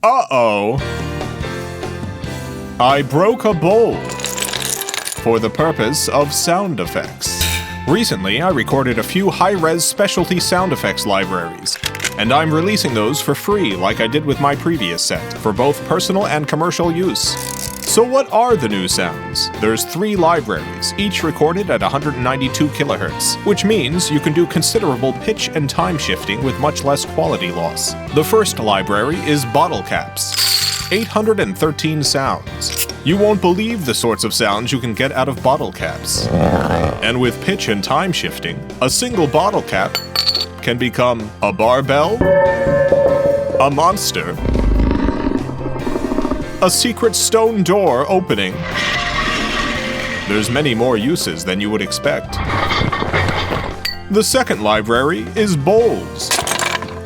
Uh-oh. I broke a bowl for the purpose of sound effects. Recently, I recorded a few high-res specialty sound effects libraries, and I'm releasing those for free like I did with my previous set, for both personal and commercial use. So what are the new sounds? There's 3 libraries, each recorded at 192 kHz, which means you can do considerable pitch and time shifting with much less quality loss. The first library is bottle caps. 813 sounds. You won't believe the sorts of sounds you can get out of bottle caps. And with pitch and time shifting, a single bottle cap can become a barbell, a monster, a secret stone door opening. There's many more uses than you would expect. The second library is bowls.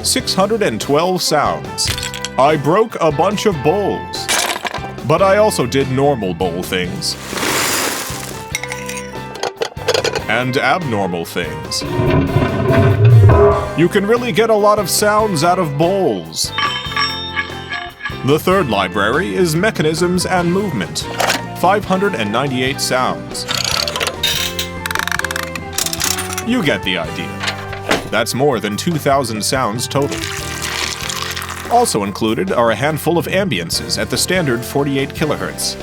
612 sounds. I broke a bunch of bowls, but I also did normal bowl things and abnormal things. You can really get a lot of sounds out of bowls. The third library is mechanisms and movement. 598 sounds. You get the idea. That's more than 2,000 sounds total. Also included are a handful of ambiances at the standard 48 kHz,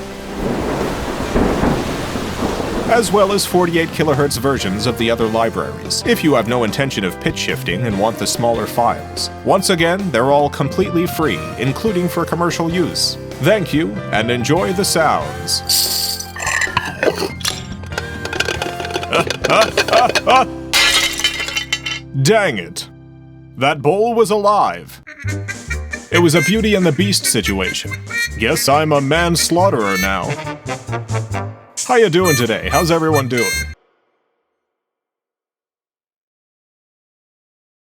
as well as 48 kHz versions of the other libraries, if you have no intention of pitch shifting and want the smaller files. Once again, they're all completely free, including for commercial use. Thank you, and enjoy the sounds. Dang it. That bowl was alive. It was a Beauty and the Beast situation. Guess I'm a manslaughterer now. How you doing today? How's everyone doing?